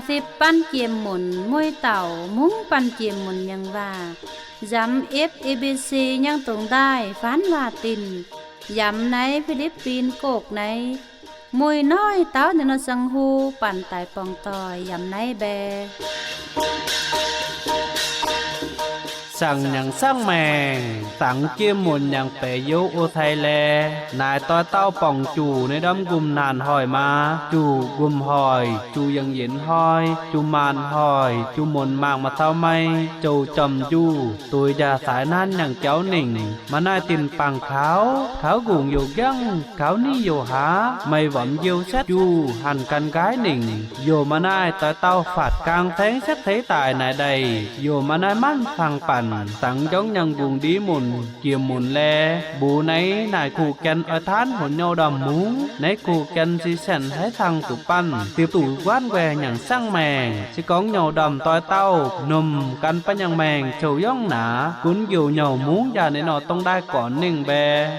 สิปั้นเจียมหมุนมวยเต่ามุ้งปั้นเจียมหมุนยังว่าย้ำ FABC ยังตรงได้ฟ้านว่าตินย้ำในฟิลิปปินส์โกกในมวยน้อยเต้าในนสังหูปั่นตายปองตอยย้ำในแบสั่งอย่างสร้างแมงสังเกี่ยมหมุนอย่างเปยโยโอไทยแลนายต้อยเต้าป่องจู่ในดำกุมนานหอยมาจู่กุมหอยจูยังเย็นหอยจูมานหอยจูหมุนมากมาเท่าไม่จูจอมจู่ตัวยาสายนั้นอย่างเจ้าหนิ่งมาหน้าตินปังเขากุ่งอยู่ยังเขานี่อยู่หาไม่หวังเยียวชัดจู่หันกันกายหนิ่งโยมาหน้าต้อยเต้าฝาดกลางแทงชัดเทตายนายใดโยมาหน้ามั่นฟังปั่นสังgiống nhân vùng đi mùn kiềm mùn le bù nấy nài cụ kèn ở thán hồn nhau đầm mú nấy cụ kèn si sèn thấy thằng tụ pan tiếp tụ quán què nhằng sang mèng si có nhau đầm toi tao nùm căn pa nhằng mèng chầu yong nã cuốn kiều nhau mú già nên nó tông đai cỏ nình bè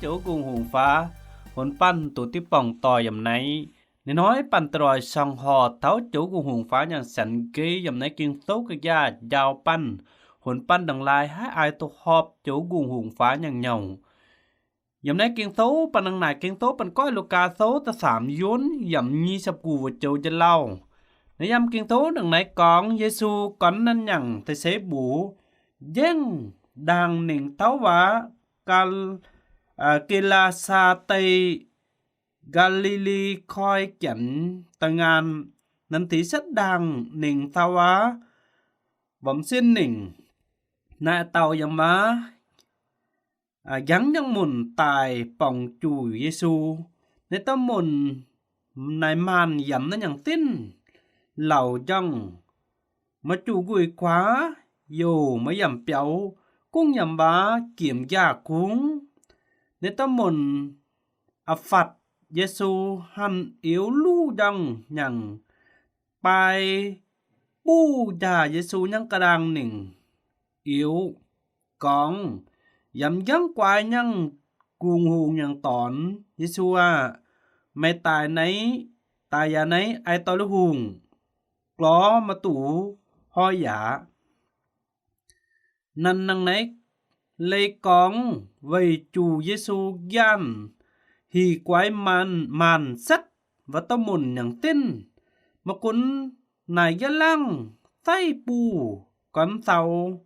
chỗ cùng hùng phá hồn pan tụ tiếp bỏng tòi dầm náy nên nói pan tòi song hò tháo chỗ cùng hùng phá nhàng sẵn ký dầm náy kiên tốt cái da giao pan hồn pan đằng lai hái ai tổ họp chỗ cùng hùng phá nhàng nhồng dầm náy kiên tốt pan đằng này kiên tốt pan coi lô ca tốt ta sảm vốn dầm nhi sập cù vật chỗ chân lau nếu dầm kiên tốt đằng này con Giêsu con nên nhàng thầy xế bủ dân đang nền tháo vá cal Kila sa tây Galilee khoi chảnh tăng an nên tí rất đàng nình thao á vọng xin nình nạ tàu dầm má gắn trong mùn tài bỏng chủ Giêsu nên tâm mùn này màn dầm nó nhàng tin lầu trong mà chủ gửi quá dù mới dầm béo cũng nhầm bá kiểm giả cũng nên tâm mồn phạt Giêsu hắn yếu lưu đăng nhằng bài bu già Giêsu nhang cả đang nỉnh yếu con dám dám quay nhăng cuồng hùng nhằng tón Giêsu à mày tài nhà nấy ai tôi lúc hùng có mà tủ hoi giả năn năng nấy lấy con về chủ Giêsu gian thì quái màn sắt và tâm mồn nhằng tin mà cũng này gia lăng tay bù con tàu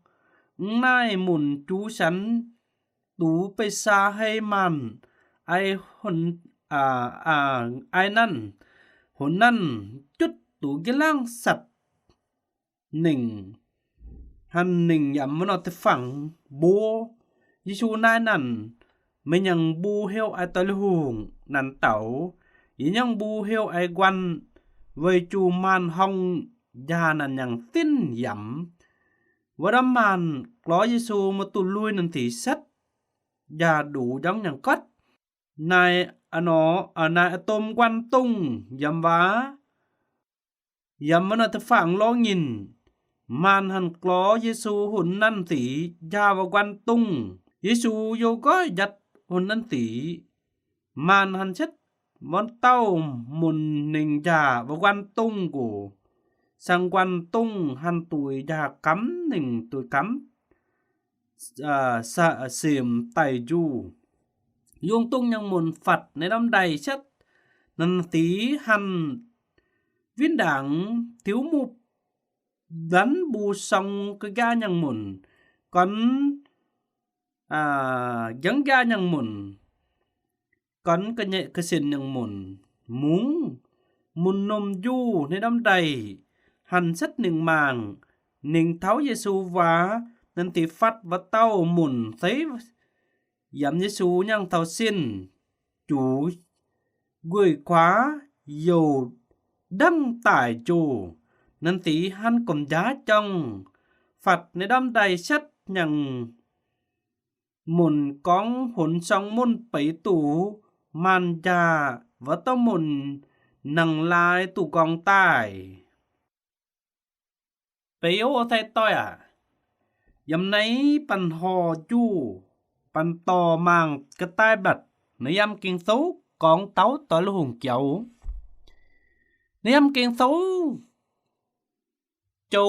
nai mùn chú sắn túไปซาให้มันไอหนไอนั่นหนนั่นจุดตูกล่างสัตว์หนึ่งหันหนึ่งยำมันเอาแต่ฝังบูยิชูนายนั่นไม่ยังบูเฮลไอตะลุงนั่นเต๋ายังบูเฮลไอควันไว้จูมันห้องยานั่นยังติ้นยำว่าดมันกลอยิสูมาตุลุยนั่นตีสัตอย่าđủ giống nhằng cất này này tôm quan tung dầm vá dầm nó thực phẳng lo nhìn man hàn cló Giêsu hồn năn tỷ gia vào quan tung Giêsu vô có giật hồn năn tỷ man hàn chất món tàu mùn nình già vào quan tung của sang quan tung hàn tuổi già cắm nình tuổi cắm xìm tài du dùng tung nhang mồn phậtในđám đầy chất năn tí hằn viên đảng thiếu mục đánh bù xong cái ga nhang mồn còn gắn ga nhang mồn còn cái nhẹ cái xin nhang mồn muốn mồn nôm duในđám đầy hằn chất nình màng nình tháo Giêsu vá nên thì phát và tao mùn thấy dám Giêsu nhang thao xin chủ gửi quá dầu đâm tải chủ nên thì hắn còn giá trong phạtในđâm đầy chất nhằng mùn con hồn song môn bảy tủ man già và tao mùn nằng lai tủ con tài bảy yếu thay tôi à yam nấy pan hò chu pan to mang cái tai bạch nơi yam kiên xấu con táo tới lu hùng chậu nơi yam kiên xấu chú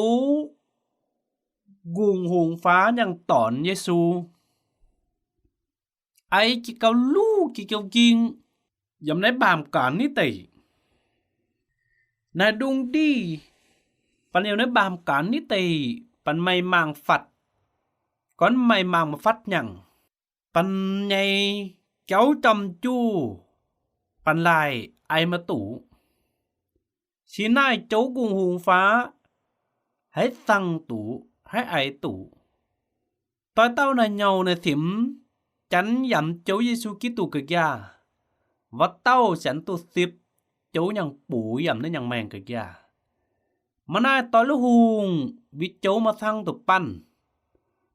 guồng hùng phá nhang tọn Giêsu ai chỉ câu lu chỉ câu kiên yam nấy bàm cả ní tỷ nài đung đi pan yêu nấy bàm cả ní tỷ pan mày mang phật con mày mang mà phát nhằng pan nhây cháu trầm chu pan lại ai mà tủ xí nai cháu cùng hùng phá hãy tăng tủ hãy ai tủ tối tao này nhau này thím chắn dặm cháu Giêsu Kitô cực gia và tao sẵn tu xếp cháu nhằng bủ dặm đến nhằng mèn cực gia mà nai tối lúc hùng vì cháu mà thăng tụ pan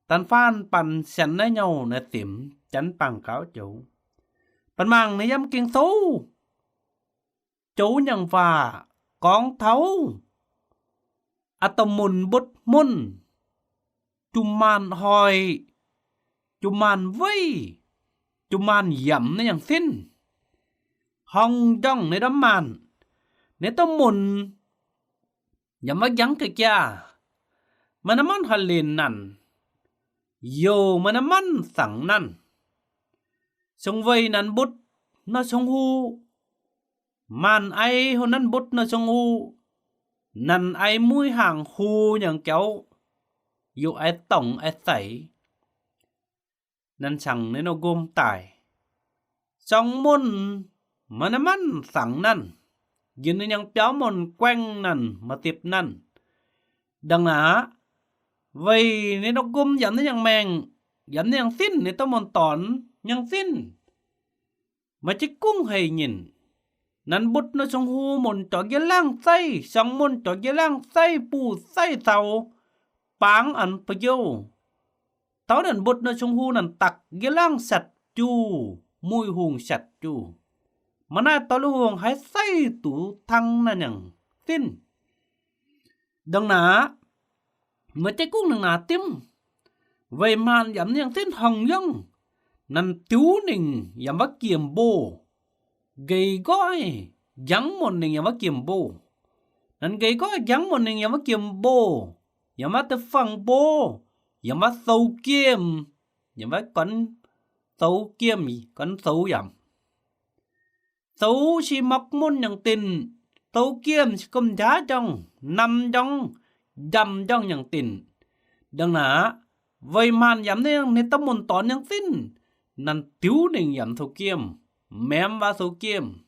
tàn phan pan sẵn lấy nhau nè tiệm chánh bằng cáo chủ pan mang này dám kiên xấu chú nhận và con thấu tầm mùn bút môn chùm màn hỏi chùm màn vây chùm màn dẫm này nhàng xin hong trong này đám màn này tầm mùn dẫm bắt dắn kìa kìa mà nó món hỏi liền nằn dù mà nó mắn sẵn năn xong vây năn bút nó xong hu màn ai hôn năn bút nó xong hu năn ai mũi hàng hu nhàng kéo dù ai tổng ai sảy năn chẳng nên nó gồm tải xong môn mà nó mắn sẵn năn dừng nên nhàng kéo môn quanh năn mà tiếp năn đằng á vậy nên nó gồm dẫn đến nhàng mèng dẫn đến nhàng xin nên tao môn tón nhàng xin mà chỉ cũng hay nhìn năn bút nó xong hu môn cho cái lang say xong môn cho cái lang say bù say tàu báng ăn bây giờ tao năn bút nó xong hu năn tặc cái lang sạch chu mùi hùng sạch chu mà nãy tao lưu hùng hay say tủ thăng nè nhàng xin đằng nà mà chỉ cũng nằng nà tim Vậy màn dám yang tin hồng dân. Năn tiếu nình yam vác kiềm bồ. Gầy gói dắng một nình yam vác kiềm bồ. Năn gầy gói dắng một nình yam vác kiềm bồ. Yam vác tơ phẳng bồ. Yam vác sâu kiềm. Yam vác con sâu kiềm con sâu yam. Sâu chỉ mọc môn yang tin. Sâu kiềm chỉ cầm giá trong. Nằm trong. Dầm trong yang tin. Đằng nà. Vậy màn yam nên tâm môn tón yang tin. Năn tiếu nình yam sâu kiềm. Mém vác sâu kiềm.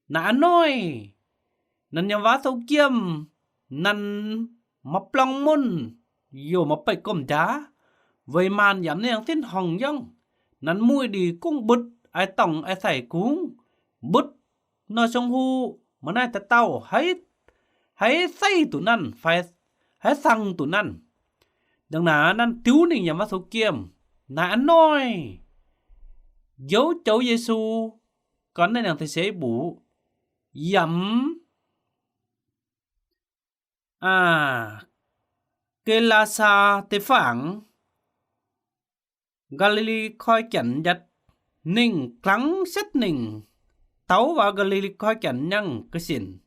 Nà nói. Năn yam vác sâu kiềm. Năn mọc lòng môn. Yo mọc bạch cầm giá. Vậy màn yam nên yang tin hồng dân. Năn mùi đi cũng bứt. Ai tổng ai xảy cũng bứt. Nói xong hù. Mà này ta tao hãy xây tụi năn. Hãy sang tụi năn. Đằng nà năn tiếu nình yam vác sâu kiềm. Nà nói. Dấu cháu Giê-xu. Con này nàng thầy xế bủ. Dẫm. Kê la xa tế phẳng. Galilee khói chảnh dạch. Nình khắng xét nình. Tấu vào Galilee khói chảnh nhăng cơ xin.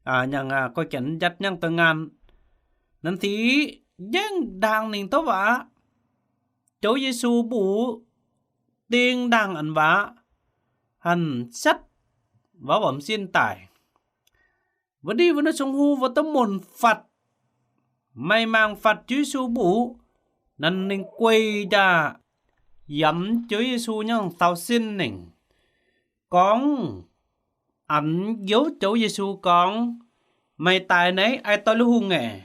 Nhăng khói chảnh dạch nhăng tờ ngàn. Nên thì dân đàng nình tấu vả. Cháu Giê-xu bủ. Tiên đàng ẩn vả. Hẳn sắt. Và bẩm xin tải. Và đi với nó sống hù và tâm môn phạt. Mày mang phạt Chúa Giê-xu bủ. Nên nên quay ra. Dẫm Chúa Giê-xu nhang tao xin nình. Con. Ảnh dấu Chúa Giê-xu con. Mày tài nấy ai tôi lưu hù nghề.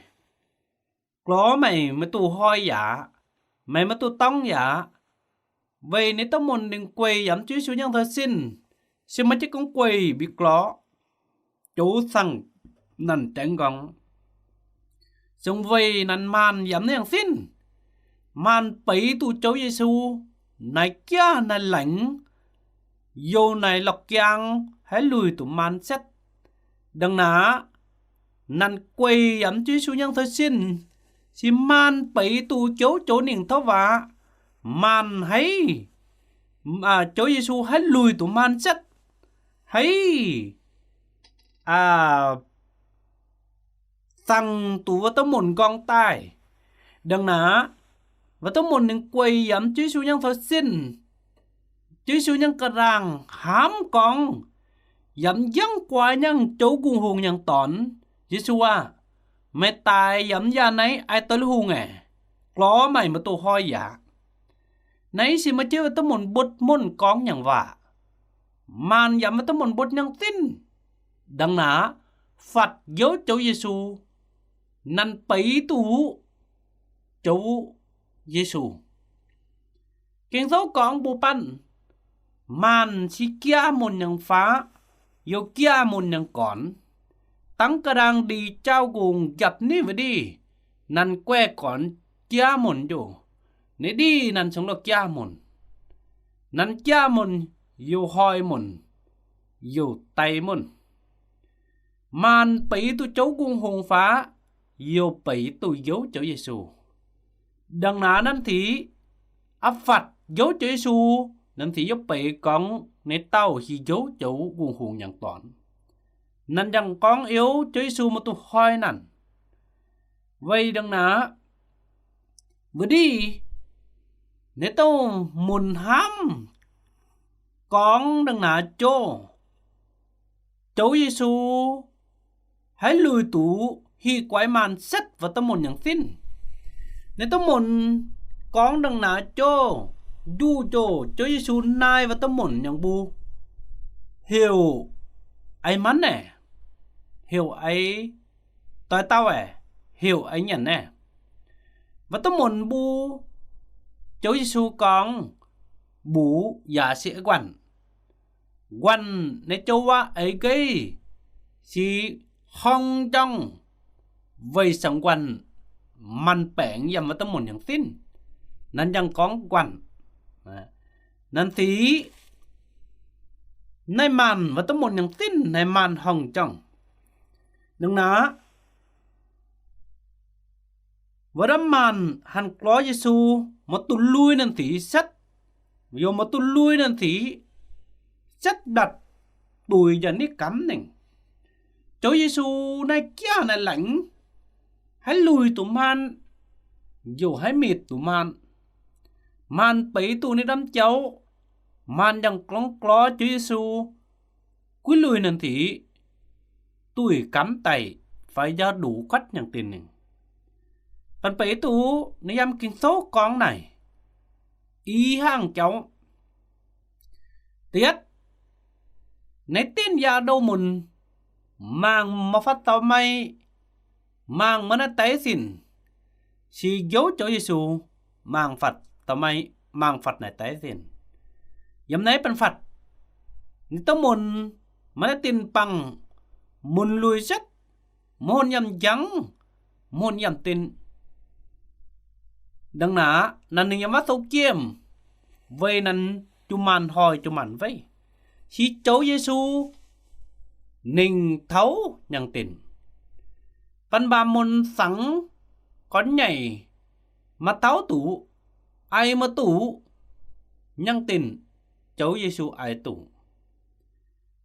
Có mày mới tù hoi giả. Mày mới tù tông giả. Vậy nếu tâm môn đừng quay dẫm Chúa Giê-xu nhang tao xin. Xin mà chứ con quay bị có. Chú sang năn tránh gong. Xong vậy năn màn dẫm nhang xin. Màn bấy tù Chúa Giê-xu. Này kia này lãnh. Dù này lọc kiang. Hãy lùi tụ màn xét. Đằng ná. Năn quay dẫm Chúa Giê-xu nhang tao xin. Xin màn bấy tù chỗ nền thó vả. Màn hãy. Chúa Giê-xu hãy lùi tụ màn xét. Hãy. Tăng tụ vào tấm môn gong tai. Đằng ná. Và tấm môn nền quay dẫm Chúa Giê-xu nhang tao xin. Chúa Giê-xu nhang cà ràng hám con. Dẫm dân qua nhang chỗ cung hùng nhang tón. Giê-xu mày tài dẫm gia nấy ai tới hùng Có mày mà tôi hoi giả. Nấy xì mà chơi vào tấm môn bút môn con nhang vả. Màn dẫm vào tấm môn bút nhang tin. Đằng ná. Phạt dấu Chúa Giê-xu. Năn bấy tù. Chúa Giê-xu. Kinh dấu con bố bắn. Màn xì kia môn nhang phá. Yêu kia môn nhang con. Tăng cơ đang đi trao cùng dập ní với đi. Năn que con kia môn dù. Nếu đi năn sống được kia môn. Năn kia môn. Yêu hoi môn. Yêu tay môn. Màn bấy tu cháu cung hùng phá. Yêu bấy tu dấu Chúa Giê-xu. Đằng ná năn thí. Áp phạt dấu Chúa Giê-xu. Năn thí dấu bấy con. Nếu tao khi dấu cháu cung hùng nhàng toán. Năn rằng con yếu Chúa Giê-xu mà tu hoi năn. Vậy đằng ná. Vừa đi. Nếu tao muốn hám. Con đằng ná chô. Chúa Giê-xu. Hãy lùi tủ hi quái màn xét vào tâm môn nhàng xin. Nếu tâm môn con đằng ná chô. Du chô Chúa Giê-xu nai vào tâm môn nhàng bù. Hiểu ai mắn nè. Hiểu ai tối tao hiểu ai nhận nè. Và tâm môn bù. Chúa Giê-xu con. Bù giả sĩ quần. Quần nếu châu á ấy gây. Xì hong trong. Vậy sống quần. Màn bẻng dầm vào tâm môn nhàng xin. Nên chẳng có quần. Nên thì. Này màn vào tâm môn nhàng xin. Này màn hong trong. Đừng ná. Và đâm màn hàn có Giêsu một tụi lui nên thì sắt. Vì một tụi lui nên thì sắt đặt tụi dần đi cắm này. Chúa Giêsu này kia này lạnh. Hãy lùi tụi man. Dù hãy mệt tụi man. Man bấy tụi này đâm cháu. Man đang clóng cló Chúa Giêsu. Quý lùi nên thì tụi cắm tay phải ra đủ quách nhận tiền này. Bạn bấy tụi này dám kinh số con này. Ý hàng cháu. Tiết. Này tin ra đâu mình. Mang mà phát tao may. Mang mà nó tế xin. Chỉ dấu cho Giêsu mang Phật tao may. Mang Phật này tế xin. Dẫm này bạn Phật. Nếu tao muốn mà nó tin bằng. Muốn lùi rất. Muốn nhằm trắng. Muốn nhằm tin. Đằng nã. Nằm nhằm mắt thấu kiếm. Vậy nằm chú màn hỏi chú màn vậy. Chỉ cháu Giêsu ninh thấu nhằng tin. Văn bà môn sẵn con nhảy mà tháo tủ. Ai mà tủ nhằng tin cháu Giêsu ai tủ.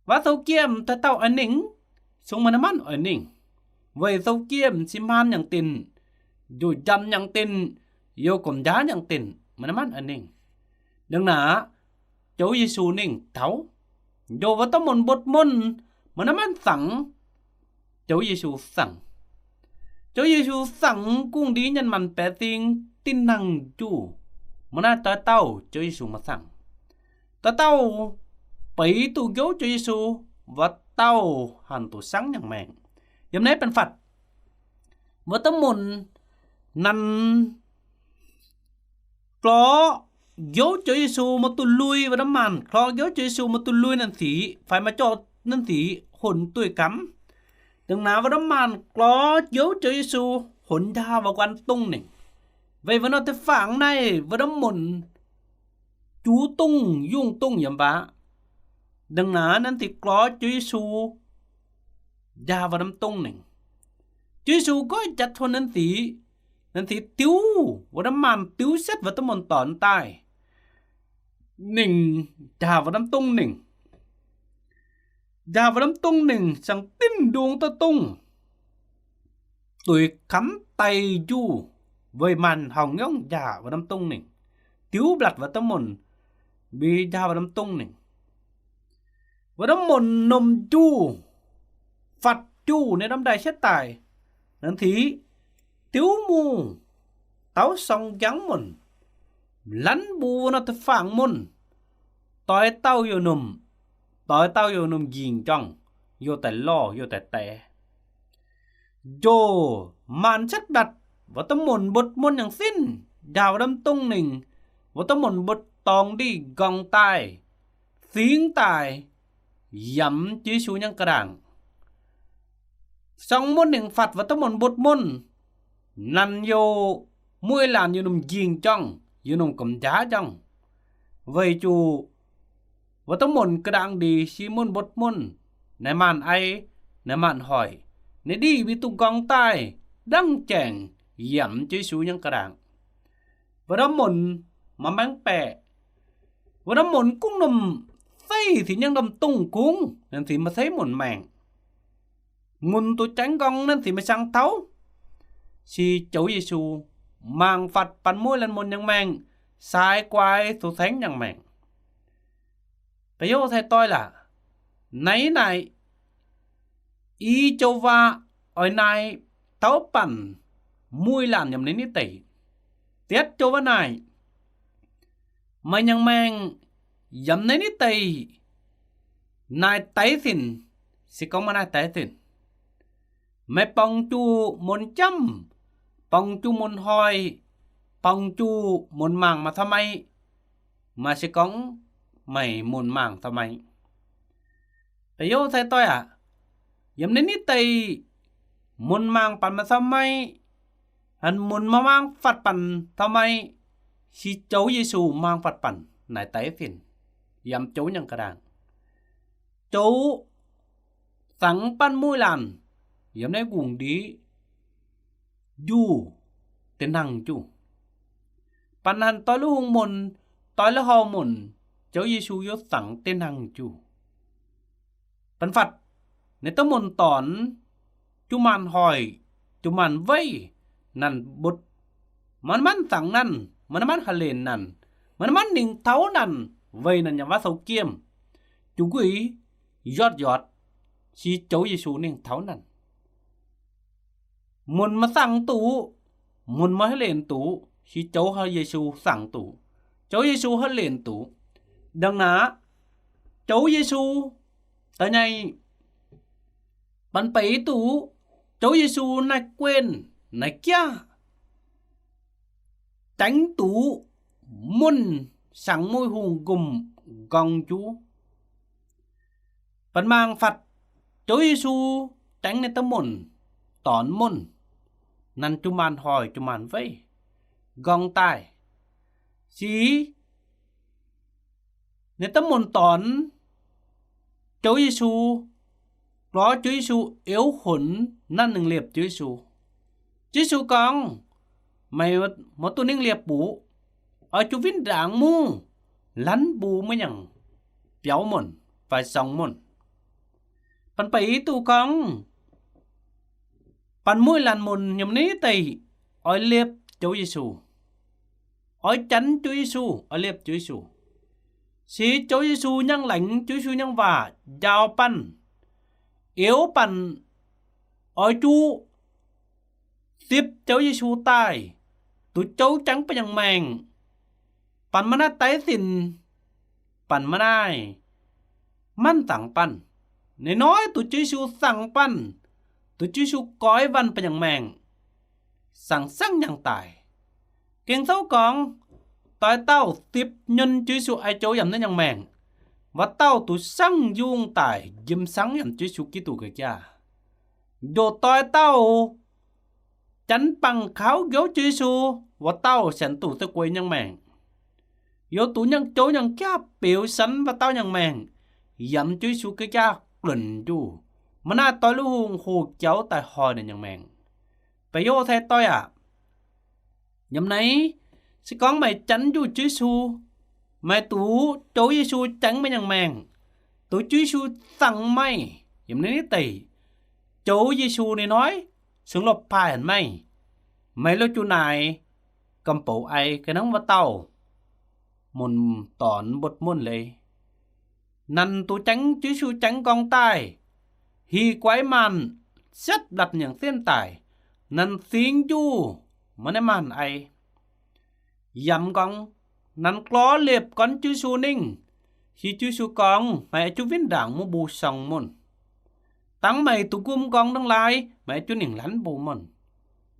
Và thấu kiếm ta tao ở ninh. Xong mà nó mắt ở ninh. Vậy thấu kiếm xin man nhằng tin. Dù chăm nhằng tin. Dù còn giá nhằng tin. Mà nó mắt ở ninh. Đừng nã cháu Giêsu ninh thấu. Dù vào tao môn bột môn. Mà nó mắt sẵn. Cháu Giêsu sẵn. Cháu Giêsu sẵn cũng đi nhân mạnh bé tin năng chú. Mà nó tới tao cháu Giêsu mà sẵn. Tới tao bấy tụ gấu cháu Giêsu. Và tao hẳn tụ sáng nhàng mẹn. Dẫm nếp bên Phật. Và tao muốn năn có dấu cho Giêsu một tụ lui và đám màn. Có dấu cho Giêsu một tụ lui nên thì phải mà cho nên thì hồn tuổi cắm. Đừng nào vào đám màn có dấu cho Giêsu hồn đa vào quan tung này. Vậy vào nó tới phản này vào đám môn chú tung dung tung nhầm bá. Đừng nào nên thì có cho Giêsu đa vào đám tung này. Chúa Giêsu có chặt hồn nên thì tiếu vào đám màn tiếu xét vào tấm môn tỏn tài. Nình đa vào đám tung nình. Đa vào đám tung nình sang tin đuông ta tung. Tụi cắm tay du với màn hồng nhông đa vào đám tung nình. Tiếu blặt vào tấm môn bị đa vào đám tung nình. Vào đám môn nôm chu phạt chu nên đám đại xét tài. Nên thì tiếu mù táo xong trắng môn. Lắn bù nó tới phẳng môn. Tối tao yêu nùm. Tối tao yêu nùm dình trong. Yêu tại lo, yêu tại tệ. Dô màn chất đặt. Và tấm môn bột môn nhàng xin. Đào đâm tung nình. Và tấm môn bột tòng đi gong tài. Tiếng tài. Dẫm chứ xu nhang cả đảng. Xong môn nình phạt và tấm môn bột môn. Năn vô mùi làn yêu nùm dình trong. Yêu nùm cầm giá trong. Vậy chú và tấm môn cơ đảng đi xí môn bột môn. Này màn ai. Này màn hỏi. Này đi bị tụ gong tai. Đăng chèng. Dẫm chứ xú những cơ đảng. Và đó môn mà mang bè. Và đó môn cũng nằm xây thì nhân đầm tung cúng. Nên thì mà thấy môn màng. Môn tôi tránh gong nên thì mới sang thấu. Xì cháu Giêsu mang phạt bắn môi lên môn nhân màng. Sai quay tôi thánh nhân màng. Bây giờ thầy tôi là nấy này ý châu va ở này táo bẩn mùi làn nhầm đến ní tỷ. Tiết châu va này mà nhân mang dầm đến ní tỷ. Này tái thìn sẽ có mà này tái thìn. Mẹ bông chú muốn chăm. Bông chú muốn hỏi. Bông chú muốn màng mà thăm ai. Mà sẽ có mày muốn màng thầm mày. Bây giờ thầy tôi à. Dẫm đến ít tay. Muốn màng bàn mà thầm mày. Hắn muốn mà mang phạt bàn thầm mày. Khi cháu Giêsu mang phạt bàn. Này tái phiền. Dẫm cháu nhận cả đảng. Cháu sẵn bàn mùi làn. Dẫm đấy cùng đi. Du tên năng chú pan han tối lúc hung môn tối lúc hò môn cháu Giêsu yếu sẵn tên năng chú pan phật nếu tớ môn tón chú màn hỏi chú màn vây nằn bút man man sẵn nằn man man hà lên nằn man man ninh tháo nằn vây nằn nhà vá sâu kiêm chú quý giọt si cháu Giêsu ninh tháo nằn muốn mà sẵn tủ muốn mà hết lên tủ si cháu hơi Giêsu sẵn tủ cháu Giêsu hết lên tủ đằng ná cháu Giêsu tại này bạn bấy tủ cháu Giêsu này quên này kia tránh tủ muôn sáng môi hùng gùm gong chú bạn mang phật cháu Giêsu tránh này tâm môn tón môn năn chú màn hỏi chú màn vây gong tài chí nếu tâm môn tón cháu Giêsu đó Chúa Giêsu yếu hồn năn nâng liệp Chúa Giêsu. Chúa Giêsu con mày một tu nâng liệp bố ở chú vinh đảng mu lắn bù mới nhằng béo mồn phải sống mồn. Bạn phải tu con bạn môi làn mồn nhầm ní tây ở liệp Chúa Giêsu. Ở chắn Chúa Giêsu ở liệp Chúa Giêsu. Sĩ Chúa Giêsu nhang lãnh Chúa Giêsu nhang và giao pan yếu pan ở chú tiếp cháu Giêsu tai tụi cháu trắng phải nhang màng pan mana tái xin pan manai man tặng pan để nói tụi Chúa Giêsu sang pan tụi Chúa Giêsu cõi văn phải nhang màng sang sang nhang tài kiêng xấu con tại tao tiếp nhân Chúa Giêsu ai cháu dầm đến nhang màng và tao tụi sang dung tài dìm sáng nhằm Chúa Giêsu Kitô kìa cha. Đồ tôi tao chánh bằng kháo gấu Chúa Giêsu và tao sẵn tụi tôi quay nhân mạng. Yếu tụi nhân chối nhân cha biểu sẵn và tao nhân mạng dặm Chúa Giêsu kìa cha lần chú. Mà na tôi lưu hùng hồ cháu tại hồi này nhân mạng. Vậy yếu thế tôi à. Nhầm này sẽ có mày tránh chú Chúa Giêsu. Mày tú Chúa Giêsu tránh mấy nhằng màng. Tú Chúa Giêsu tặng mày. Dùm đến tỷ. Chúa Giêsu này nói. Xuống lộp phải hẳn mày. Mày lô chú này. Cầm bộ ai cái nóng vào tàu. Môn tỏn bột môn lệ. Năn tú tránh Chúa Giêsu tránh con tai. Hi quái màn. Xét đặt những thiên tài. Năn xính chú. Mà nè màn ai. Dặm con. Nắn có liệp con Chúa Giêsu ninh. Khi Chúa Giêsu con, mẹ chú viên đảng mua bù sòng môn. Tăng mày tụ cung con đăng lại, mẹ chú ninh lánh bù môn.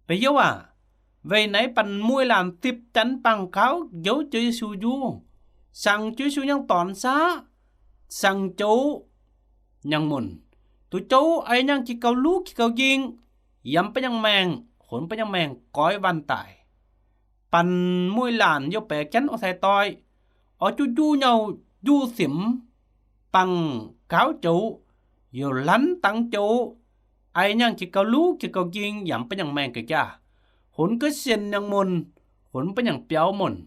Bây giờ à, về nãy bằng mùi làm tiếp chánh bằng kháo dấu Chúa Giêsu du. Sang Chúa Giêsu nhân toàn xá. Sang chú nhân môn. Tụi chú ai nhân chỉ cầu lú chỉ cầu duyên. Dẫm bà nhân màng, hồn bà nhân màng cõi văn tài. Pan môi làn vô bè chánh ở xe tôi. Ở chú du nhau du xỉm bằng cáo chủ. Vô lánh tăng chủ. Ai nhang chỉ cầu lú chỉ cầu duyên dặm bà nhang màng kìa cha. Hốn cứ xin nhang môn. Hốn bà nhang béo môn.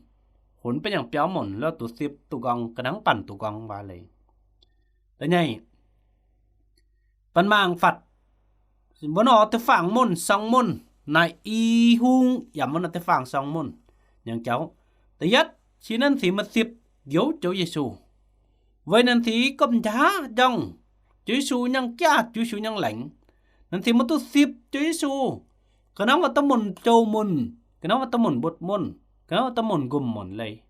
Hốn bà nhang béo môn là tụ xếp tụ gong. Cái nắng bàn tụ gong bà lấy. Đấy nhảy. Pan mang Phật. Vẫn họ tới phẳng môn xong môn. Này y hung dặm môn là tới phẳng xong môn. Nhưng cháu. Thứ nhất. Xin anh thì mà xếp dấu Chúa Giêsu. Vậy nên thì cầm giá dòng. Chúa Giêsu nhân cha. Chúa Giêsu nhân lãnh. Nên thì mà tôi xếp Chúa Giêsu. Cái đó mà tâm môn châu môn. Cái đó mà tâm môn bột môn. Cái đó mà tâm môn gồm môn lấy.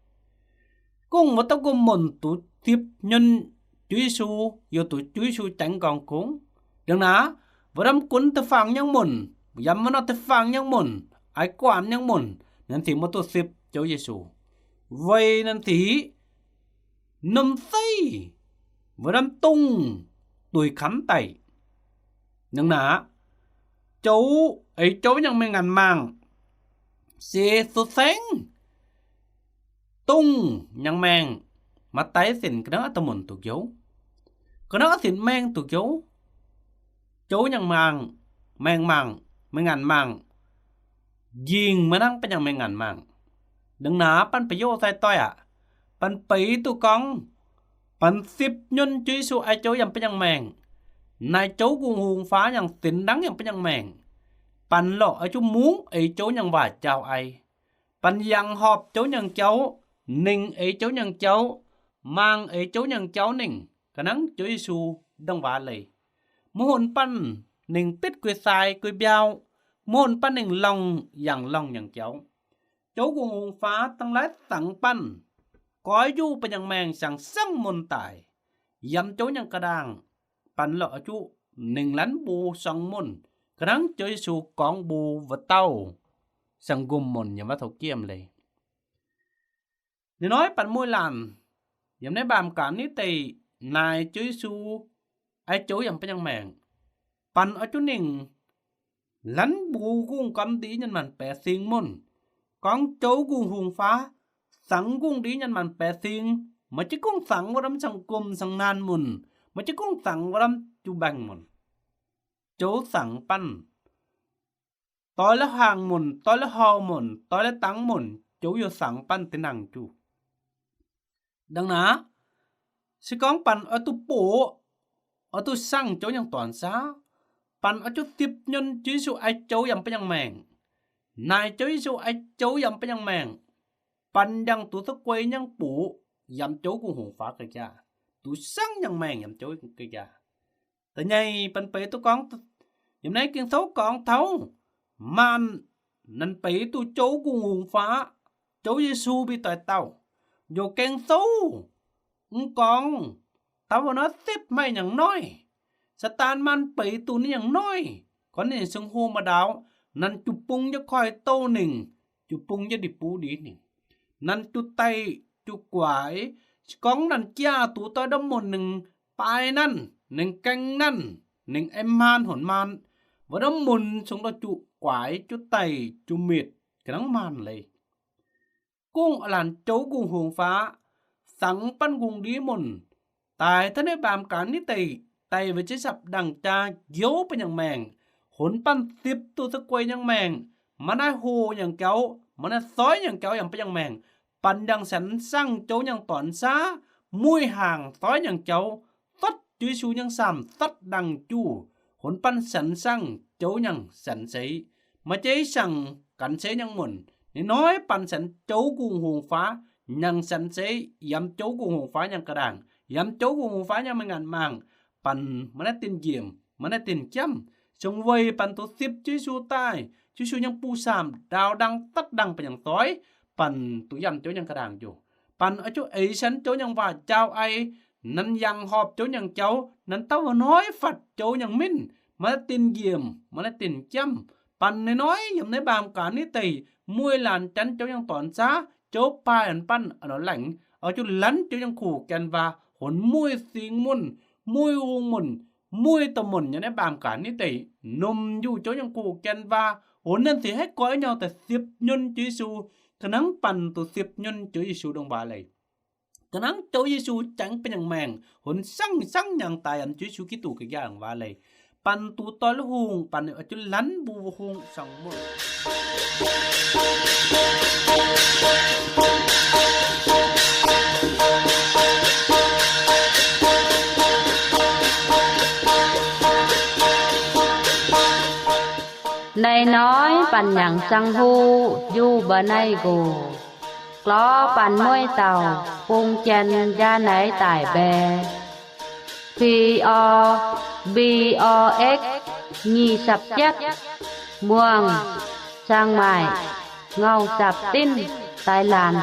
Cùng mà tâm gồm môn tôi xếp nhân Chúa Giêsu. Dù tôi Chúa Giêsu tránh còn cúng. Đừng ná. Và đâm cuốn tới phẳng nhân môn. Dám mà nó tới phẳng nhân môn. Ai quản nhân môn. Nên thì mà tôi xếp Chúa Giêsu. Vậy nên thì nâm xây và đâm tung tuổi khắn tay. Nhưng nà cháu ấy cháu nhận mình ngàn màng xe số sáng tung nhận màng mà tay xin cái đó ta muốn thuộc dấu. Cái đó xin mang thuộc dấu. Cháu nhận màng mang màng mình ngàn màng ยิงมานั่งเป็นอย่างไม่งันมั่งดังหนาปันไปโยใส่ต้อยปันปีตุกองปัน10ยนจุยสู่ไอโจยังเป็นอย่างแมงนายโจกุงหุงฟ้าอย่างสินดังอย่างเป็นอย่างแมงปันหลอกไอจุมุ้งไอโจอย่างว่าเจ้าไอปันยังหอบโจอย่างเจ้านิ่งไอโจอย่างเจ้าmangไอโจอย่างเจ้านิ่งกะนังจุยสู่ดังว่าเลยมหนปันนิ่งปิดกุยทรายกุยเบียวมหนปันนิ่งลองอย่างเจ้าโจกุงหุงฟ้าตั้งหลายสังปันก้อยอยู่เป็นอย่างแมงสั่งสั่งมนตายยำโจอย่างกระด้างปันหลอกจุ1 ล้านบูสังมนกระนั้นเจอสู่กองบูวเต้าสังกุมมนอย่างว่าเท่าเกียมเลยน้อยปันมวยลานอย่างในบามการนี้ตีนายเจอสู่ไอโจอย่างเป็นอย่างแมงปันเอาจุ1 ล้านบูกุ้งกำดียันมัน80 มนกองโจกุ้งหุงฟ้าสังกุ้งดียันมัน80มันจะกุ้งสังวรำสังกุมสังนานมุนมันจะกุ้งสังวรำจูบังมุนโจสังปันตอยละห่างมุนตอยละหอมุนตอยละตังมุนโจอยู่สังปันตินังจูดังนั้นสิกองปันเอาตุโปเอาตุสั่งโจอย่างตอนซาปันเอาจุติบยนจีสุไอโจอย่างเป็นอย่างแมงนายโจสุไอโจอย่างเป็นอย่างแมงปันยังตุตะกวยยังปูยำโจกูหงฟ้ากระจาตุสั่งอย่างแมงยำโจกระจาแต่ไงปันไปตุกองยำไหนกินเท้ากองเท้ามันนั่นไปตุโจกูหงฟ้าโจเยซูbịต่อยเต้าโยเก่งโซ่กองเต้าnó tiếpไม่อย่างน้อยสตานมันไปตุนี่อย่างน้อยก่อนนี่ซึ่งโฮมาดาวนั่นจุปุงจะคอยโตจุปุงจะดิปูดีนั่นจุไตจุกวายกองนั่นเจ้าตัวต่อดมนปลายนั่นกังนั่นเอ็มมานหนมันว่าดมนสงเราจุกวายจุไตจุเม็ดกันทั้งมันเลยกุ้งอลันโจกุ้งหงฟ้าสังปันกุ้งดีมนตายท่านได้บามการนิติไตไว้ใช้สับดังจาเยี่ยวเป็นอย่างแมงหนปัน10ตัวตะกวยอย่างแมงมันได้โหอย่างเก้ามันได้ซ้อยอย่างเก้าอย่างเป็นอย่างแมงปันยังสันสั่งโจอย่างตอนซามวยห่างซ้อยอย่างเจ้าตัดจุยชูอย่างซ้ำตัดดังจูหนปันสันสั่งโจอย่างสันใสมาเจสั่งกันเสอย่างหมุนน้อยปันสันโจกุงหงฟ้ายังสันเสยำโจกุงหงฟ้าอย่างกระด่างยำโจกุงหงฟ้าอย่างมันงานมังปันมันได้ตินเยี่ยมมันได้ตินจ้ำจงไว้ปันตัว10จุยชูใต้จุยชูยังปูสามดาวดังตัดดังไปอย่างซ้อยปันตัวยำโจยังกระด่างอยู่ปันเอาโจไอฉันโจยังว่าเจ้าไอนั้นยังหอบโจยังเจ้านั้นเต้าน้อยฝัดโจยังมิ้นมาตินเยี่ยมมาตินจำปันน้อยยำในบามการนิติมวยหลานจันโจยังตอนซาโจปลายอันปั้นอันหลังเอาโจลันโจยังขู่กันว่าหนมวยสิงมุนมวยอูมุนมวยตะมุนอย่างในบามการนิตินมอยู่โจยังขู่กันว่าหนนั่นสิให้ก้อยเนาแต่10ยนจีซูกระนั้นปั่นตัว10ยนจุยสูดงบาเลยกระนั้นโจยสูจังเป็นอย่างแมงหนสั่งอย่างตายอันจุยสูคิดตูกอย่างว่าเลยปั่นตัวตอลหงปั่นเอาจุลันบูหงสังมุนNày nóiปั่นอย่างสังหูอยู่บ่ในกูกล้อปั่นมวยเต่าปุงเจนยาไหนตายแบ POBOX nhì sập chất muông sang mài ngâu sập tin Thái Lan